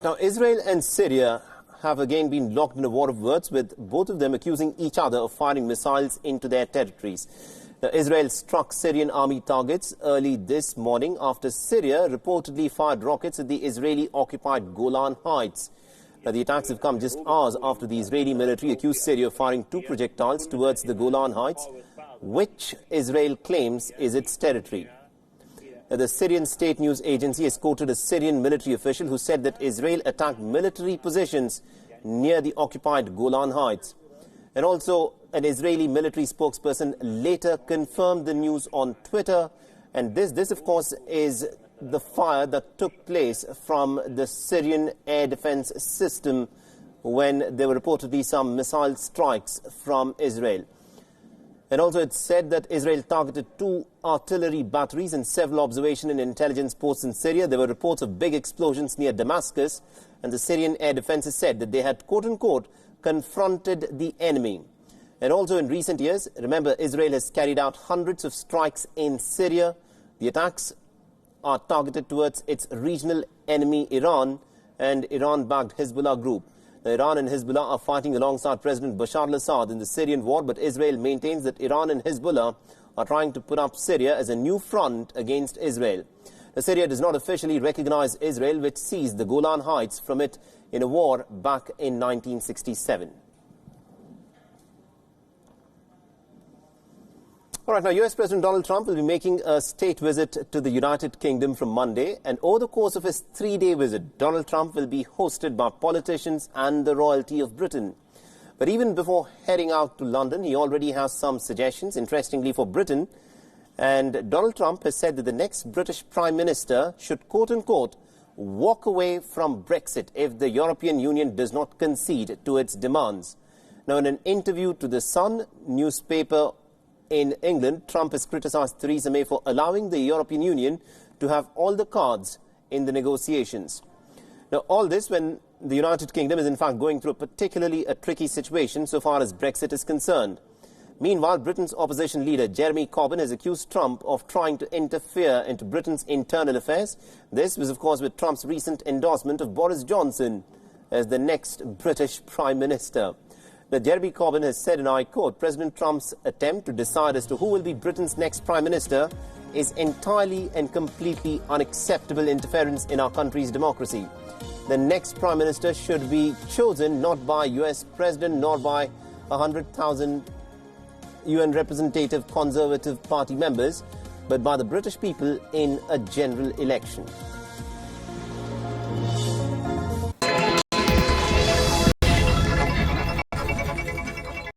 Now, Israel and Syria have again been locked in a war of words, with both of them accusing each other of firing missiles into their territories. Now, Israel struck Syrian army targets early this morning after Syria reportedly fired rockets at the Israeli-occupied Golan Heights. Now, the attacks have come just hours after the Israeli military accused Syria of firing 2 projectiles towards the Golan Heights, which Israel claims is its territory. The Syrian state news agency has quoted a Syrian military official who said that Israel attacked military positions near the occupied Golan Heights. And also, an Israeli military spokesperson later confirmed the news on Twitter. And this of course, is the fire that took place from the Syrian air defense system when there were reportedly some missile strikes from Israel. And also it said that Israel targeted 2 artillery batteries and several observation and intelligence posts in Syria. There were reports of big explosions near Damascus, and the Syrian air defenses said that they had, quote-unquote, confronted the enemy. And also in recent years, remember, Israel has carried out hundreds of strikes in Syria. The attacks are targeted towards its regional enemy, Iran, and Iran-backed Hezbollah group. Iran and Hezbollah are fighting alongside President Bashar al-Assad in the Syrian war, but Israel maintains that Iran and Hezbollah are trying to put up Syria as a new front against Israel. Syria does not officially recognize Israel, which seized the Golan Heights from it in a war back in 1967. All right, now US President Donald Trump will be making a state visit to the United Kingdom from Monday, and over the course of his 3-day visit, Donald Trump will be hosted by politicians and the royalty of Britain. But even before heading out to London, he already has some suggestions, interestingly, for Britain. And Donald Trump has said that the next British Prime Minister should, quote-unquote, walk away from Brexit if the European Union does not concede to its demands. Now, in an interview to The Sun newspaper in England, Trump has criticized Theresa May for allowing the European Union to have all the cards in the negotiations. Now, all this when the United Kingdom is in fact going through a tricky situation so far as Brexit is concerned. Meanwhile, Britain's opposition leader Jeremy Corbyn has accused Trump of trying to interfere into Britain's internal affairs. This was, of course, with Trump's recent endorsement of Boris Johnson as the next British Prime Minister. Now, Jeremy Corbyn has said, and I quote, President Trump's attempt to decide as to who will be Britain's next Prime Minister is entirely and completely unacceptable interference in our country's democracy. The next Prime Minister should be chosen not by US President nor by 100,000 UN representative Conservative Party members, but by the British people in a general election.